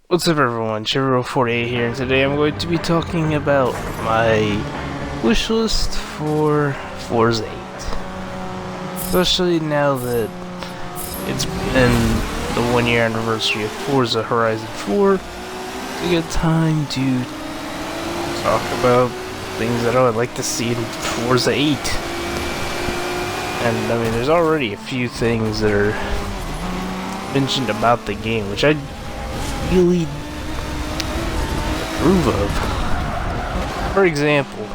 What's up everyone, Chevro48 here, and today I'm going to be talking about my wish list for Forza 8. Especially now that it's been the 1 year anniversary of Forza Horizon 4, it's a good time to talk about things that I would like to see in Forza 8. And I mean, there's already a few things that are mentioned about the game, which I really approve of. For example,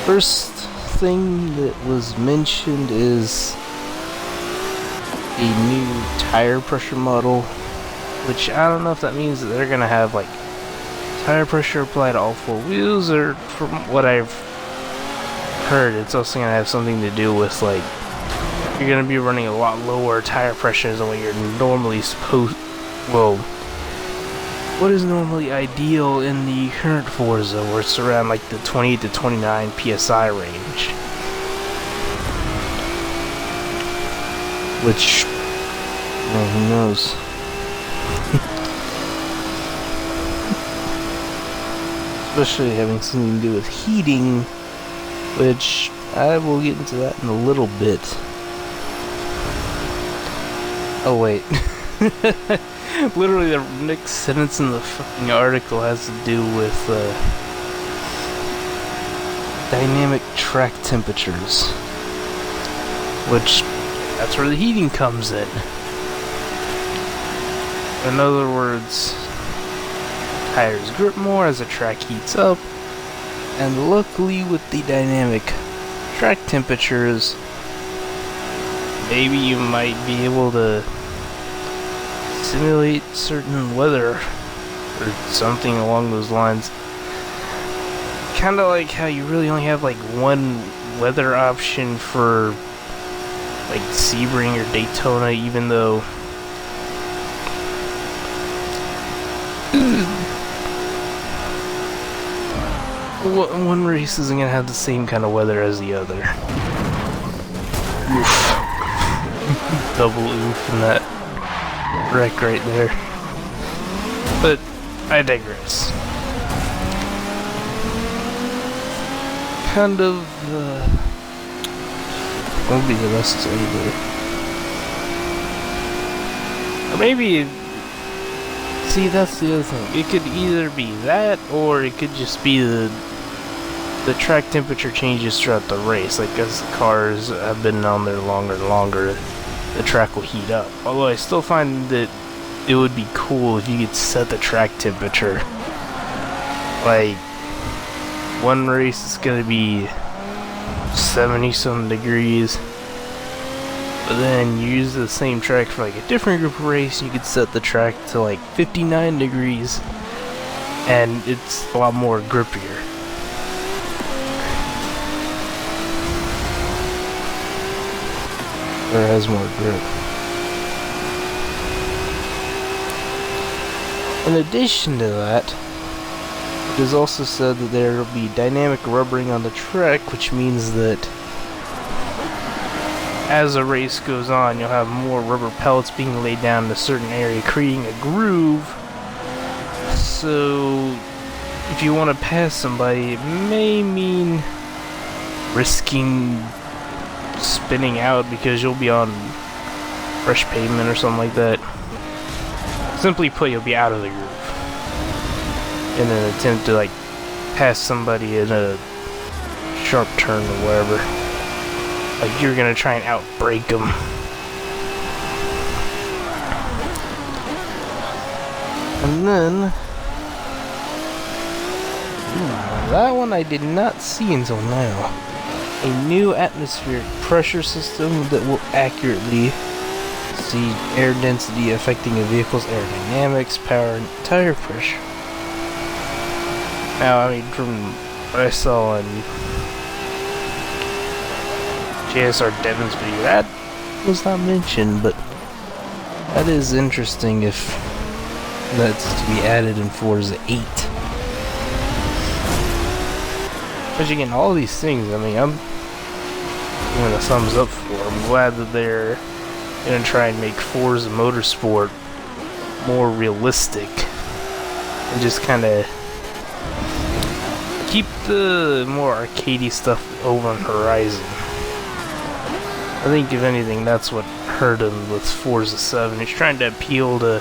first thing that was mentioned is a new tire pressure model, which I don't know if that means that they're gonna have like tire pressure applied to all four wheels, or from what I've heard, it's also gonna have something to do with like you're gonna be running a lot lower tire pressures than what you're normally supposed. Well, what is normally ideal in the current Forza, where it's around like the 28 to 29 PSI range. Which, well, who knows? Especially having something to do with heating, which I will get into that in a little bit. Oh wait. Literally the next sentence in the fucking article has to do with dynamic track temperatures, which that's where the heating comes in. In other words, tires grip more as the track heats up, and luckily with the dynamic track temperatures, maybe you might be able to simulate certain weather or something along those lines. Kind of like how you really only have like one weather option for like Sebring or Daytona, even though one race isn't gonna have the same kind of weather as the other. Oof. Double oof in that wreck right there. But I digress. Kind of what would be the best to say? Or maybe, see, that's the other thing. It could either be that, or it could just be the track temperature changes throughout the race. Like as the cars have been on there longer and longer, the track will heat up. Although I still find that it would be cool if you could set the track temperature. Like, one race is gonna be 70 some degrees, but then you use the same track for like a different group of race, and you could set the track to like 59 degrees, and it's a lot more grippier. Or has more grip. In addition to that, it is also said that there will be dynamic rubbering on the track, which means that as a race goes on, you'll have more rubber pellets being laid down in a certain area, creating a groove. So, if you want to pass somebody, it may mean risking spinning out because you'll be on fresh pavement or something like that. Simply put, you'll be out of the groove in an attempt to like pass somebody in a sharp turn or whatever. Like you're gonna try and outbrake them. And then that one I did not see until now. A new atmospheric pressure system that will accurately see air density affecting a vehicle's aerodynamics, power, and tire pressure. Now, I mean, from what I saw on JSR Devon's video, that was not mentioned, but that is interesting if that's to be added in Forza 8. But again, all these things, I mean, I'm giving a thumbs up for. I'm glad that they're gonna try and make Forza Motorsport more realistic and just kind of keep the more arcadey stuff over on Horizon. I think if anything, that's what hurt him with Forza 7. He's trying to appeal to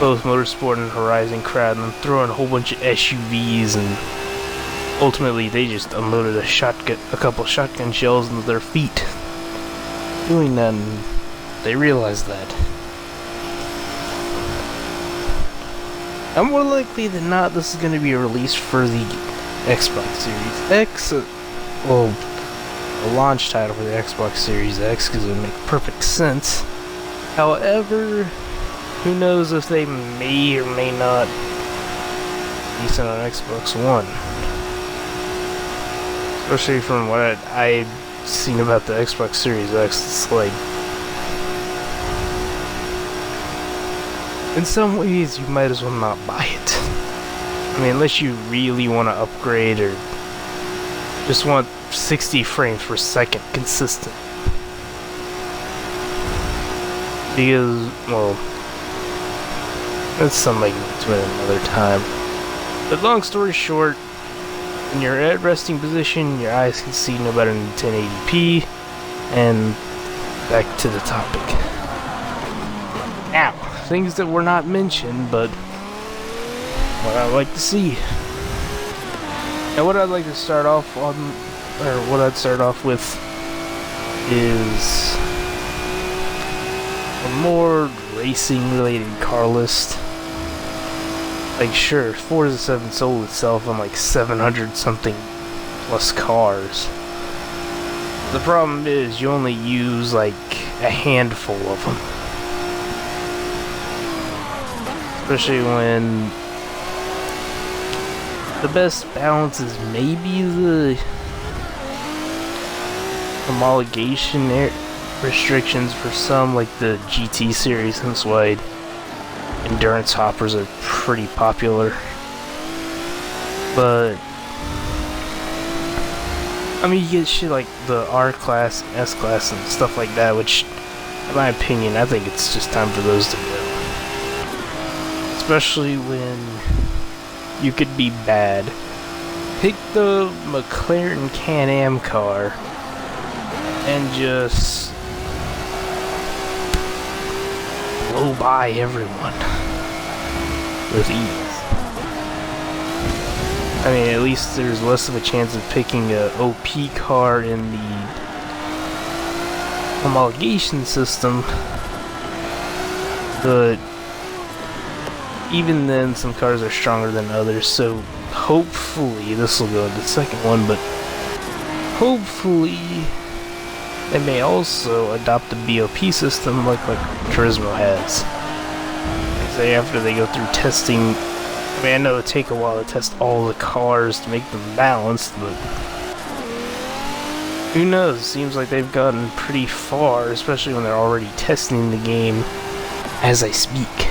both Motorsport and Horizon crowd, and then throw in a whole bunch of SUVs, and ultimately they just unloaded a couple shotgun shells into their feet. Doing that, and they realized that. And more likely than not, this is going to be released for the Xbox Series X. Well, a launch title for the Xbox Series X, because it would make perfect sense. However, who knows if they may or may not release it on Xbox One. Especially from what I've seen about the Xbox Series X, it's like, in some ways, you might as well not buy it. I mean, unless you really want to upgrade or just want 60 frames per second consistent. Because, well, that's something I can get to another time. But long story short, when you're at resting position, your eyes can see no better than 1080p. And back to the topic. Now, things that were not mentioned, but what I'd like to see. Now, what I'd like to start off on, or what I'd start off with, is a more racing-related car list. Like, sure, Forza 7 sold itself on like 700-something plus cars. The problem is, you only use like a handful of them. Especially when the best balance is maybe the homologation restrictions for some, like the GT series, since wide endurance hoppers are pretty popular. But I mean, you get shit like the R class, S class, and stuff like that, which, in my opinion, I think it's just time for those to go. Especially when you could be bad. Pick the McLaren Can-Am car and just blow by everyone with ease. I mean, at least there's less of a chance of picking a OP car in the homologation system, but even then, some cars are stronger than others, so hopefully, this will go into the second one, but hopefully they may also adopt the BOP system like Turismo has. Say after they go through testing, I mean, I know it'll take a while to test all the cars to make them balanced, but who knows? It seems like they've gotten pretty far, especially when they're already testing the game as I speak.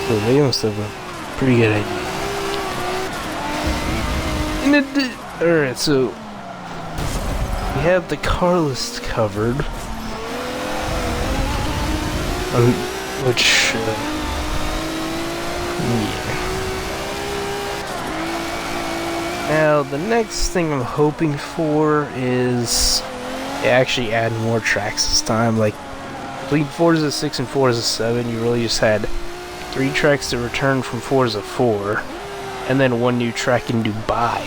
So they must have a pretty good idea. Alright, so we have the car list covered, which, yeah. Now, the next thing I'm hoping for is they actually add more tracks this time. Like, between Forza 6 and Forza 7, you really just had 3 tracks to return from Forza 4, and then 1 new track in Dubai.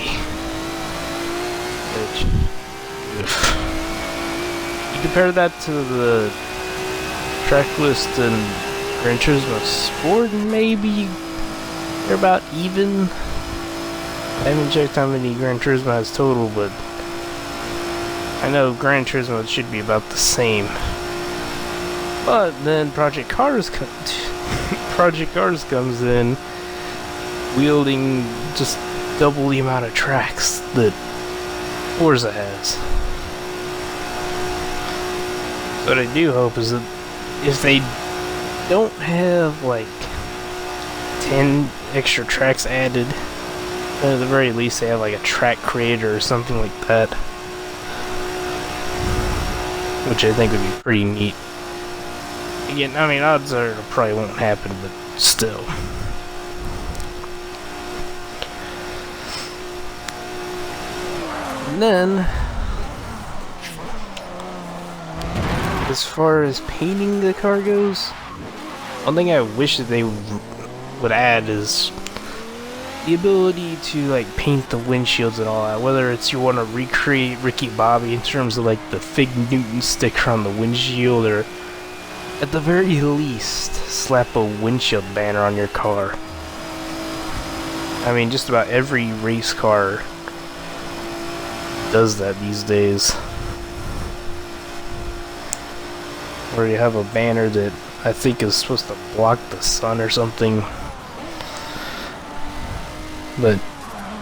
Which, you compare that to the track list in Gran Turismo Sport, maybe they're about even. I haven't checked how many Gran Turismo has total, but I know Gran Turismo should be about the same. But then Project Cars comes in, wielding just double the amount of tracks that Forza has. What I do hope is that if they don't have like 10 extra tracks added, at the very least they have like a track creator or something like that. which I think would be pretty neat. Again, I mean, odds are it probably won't happen, but still. And then, as far as painting the car goes, one thing I wish that they would add is the ability to like paint the windshields and all that. Whether it's you want to recreate Ricky Bobby in terms of like the Fig Newton sticker on the windshield, or at the very least slap a windshield banner on your car. I mean, just about every race car does that these days, where you have a banner that I think is supposed to block the sun or something, but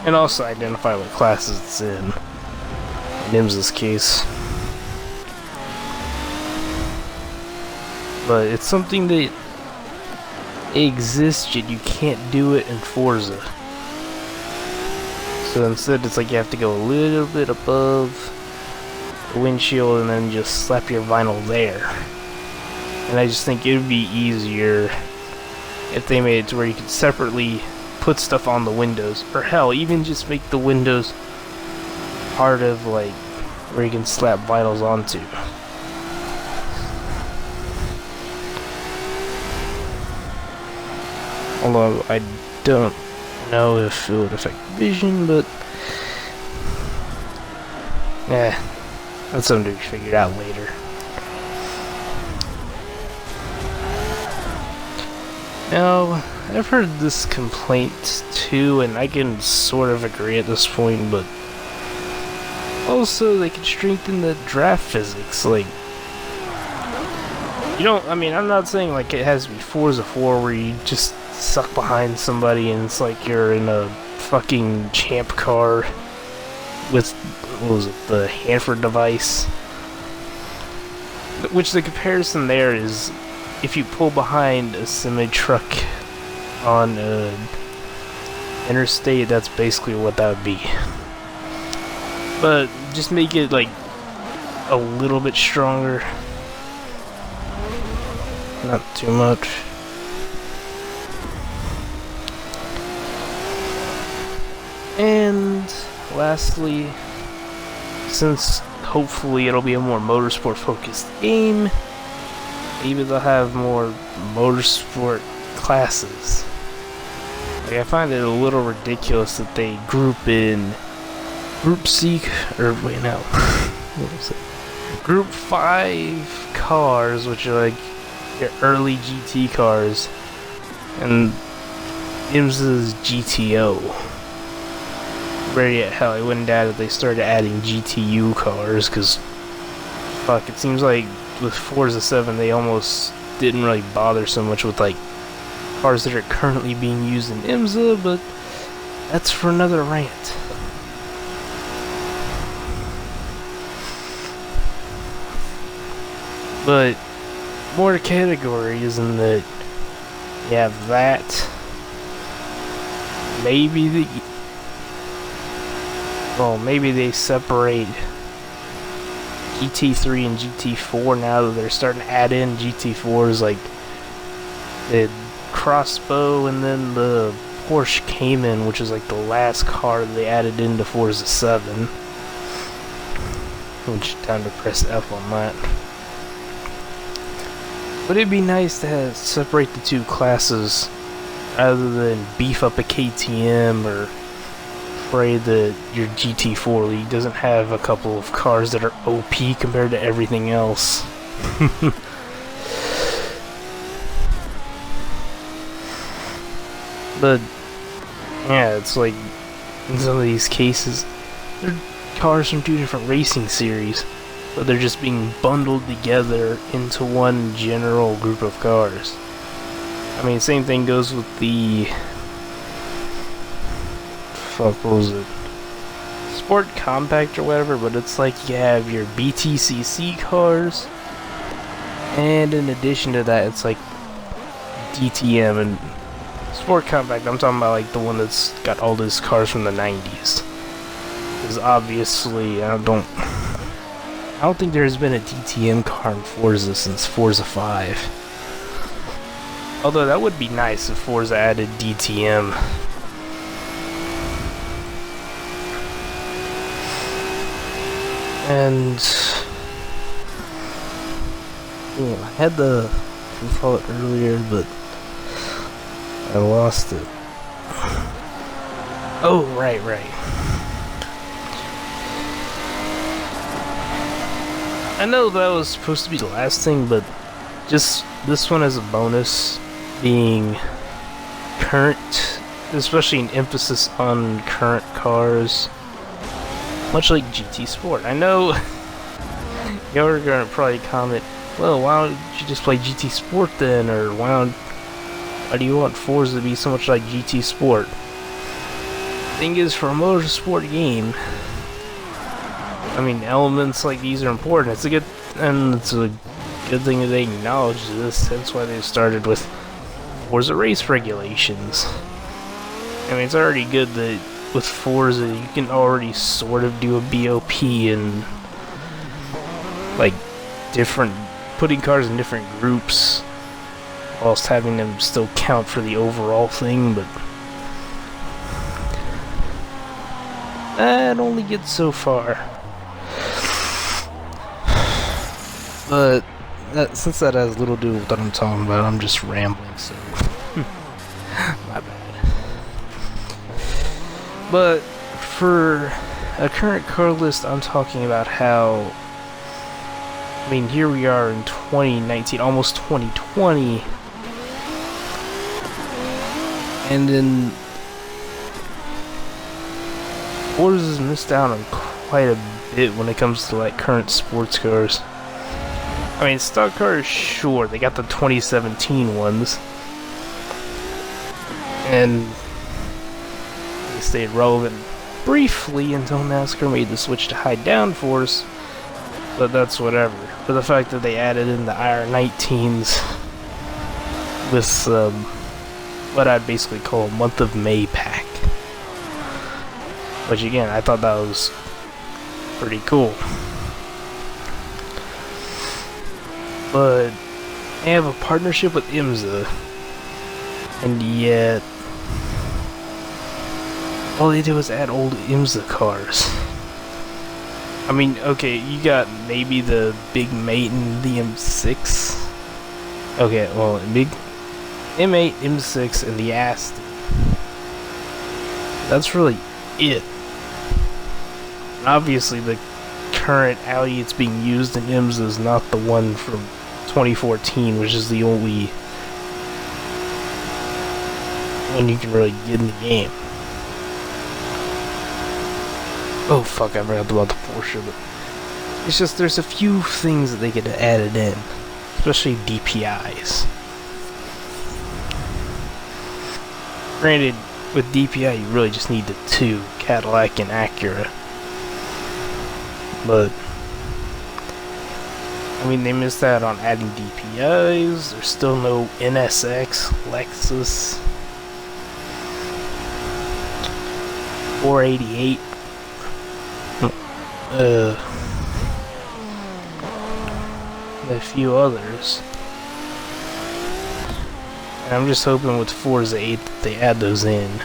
and also identify what classes it's in IMSA's case. But it's something that exists, yet you can't do it in Forza. So instead it's like you have to go a little bit above the windshield and then just slap your vinyl there. And I just think it would be easier if they made it to where you could separately put stuff on the windows. Or hell, even just make the windows part of like where you can slap vinyls onto. Although I don't know if it would affect vision, but yeah, that's something to be figured out later. Now, I've heard this complaint too, and I can sort of agree at this point, but also they could strengthen the draft physics. Like, you don't, I mean, I'm not saying like it has to be Forza 4 where you just suck behind somebody and it's like you're in a fucking champ car with, what was it, the Hanford device. Which the comparison there is, if you pull behind a semi truck on an interstate, that's basically what that would be. But just make it like a little bit stronger, not too much. And lastly, since hopefully it'll be a more motorsport focused game, maybe they'll have more motorsport classes. Like, I find it a little ridiculous that they group in Group C, or wait, no, what was it? Group 5 cars, which are like your early GT cars, and IMSA's GTO. Where yet, hell, I wouldn't doubt if they started adding GTU cars, because fuck, it seems like with Forza 7 they almost didn't really bother so much with like cars that are currently being used in IMSA, but that's for another rant. But more categories in that you have that, maybe maybe they separate GT3 and GT4 now that they're starting to add in GT4s, like the Crossbow and then the Porsche Cayman, which is like the last car they added into Forza 7. Which, time to press F on that. But it'd be nice to separate the two classes rather than beef up a KTM or pray that your GT4 League doesn't have a couple of cars that are OP compared to everything else. But yeah, it's like in some of these cases they're cars from two different racing series, but they're just being bundled together into one general group of cars. I mean, same thing goes with the what was it? Sport Compact or whatever, but it's like you have your BTCC cars, and in addition to that, it's like DTM and Sport Compact. I'm talking about like the one that's got all those cars from the 90s. Because obviously, I I don't think there's been a DTM car in Forza since Forza 5. Although that would be nice if Forza added DTM. And yeah, I had the thought earlier, but I lost it. Oh, right. I know that was supposed to be the last thing, but just this one as a bonus, being current, especially an emphasis on current cars, much like GT Sport. I know y'all are gonna probably comment, well, why don't you just play GT Sport then, or why do you want Forza to be so much like GT Sport? Thing is, for a motorsport game, I mean, elements like these are important. It's a good thing that they acknowledge this. That's why they started with Forza race regulations. I mean, it's already good that with Forza you can already sort of do a BOP and like putting cars in different groups whilst having them still count for the overall thing, but that only gets so far. But since that has little to do with what I'm talking about, I'm just rambling, so my bad. But for a current car list, I'm talking about how, I mean, here we are in 2019, almost 2020, and then Forza's missed out on quite a bit when it comes to like current sports cars. I mean, stock cars, sure, they got the 2017 ones, and they stayed relevant briefly until NASCAR made the switch to high downforce, but that's whatever. But the fact that they added in the IR19s with what I'd basically call a month of May pack, which again, I thought that was pretty cool. But they have a partnership with IMSA, and yet all they did was add old IMSA cars. I mean, okay, you got maybe the Big Mate and the M6. Okay, well, Big M8, M6, and the Aston. That's really it. And obviously, the current Audi that's being used in IMSA is not the one from 2014, which is the only one you can really get in the game. Oh fuck, I forgot about the Porsche, but it's just there's a few things that they could have added in, especially DPIs. Granted, with DPI you really just need the two, Cadillac and Acura. But I mean, they missed out on adding DPIs. There's still no NSX, Lexus, 488. A few others. And I'm just hoping with Forza 8 that they add those in.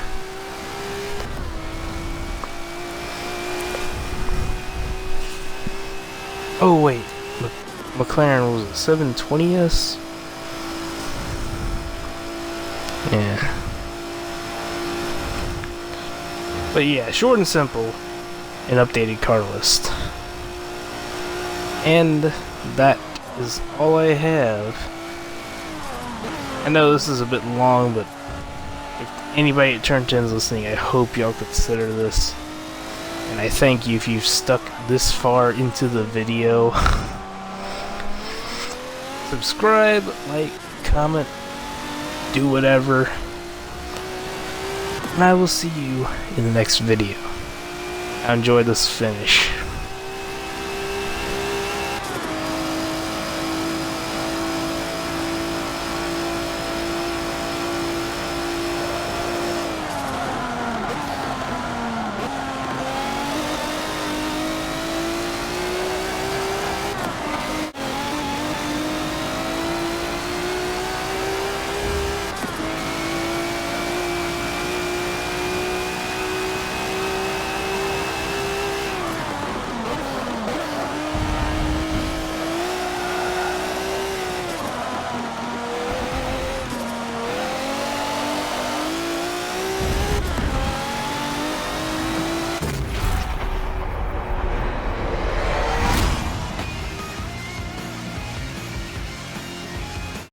Oh wait, McLaren was it 720S? Yeah. But yeah, short and simple, an updated car list. And that is all I have. I know this is a bit long, but if anybody at Turn 10 is listening, I hope y'all consider this. And I thank you if you've stuck this far into the video. Subscribe, like, comment, do whatever. And I will see you in the next video. I enjoyed this finish.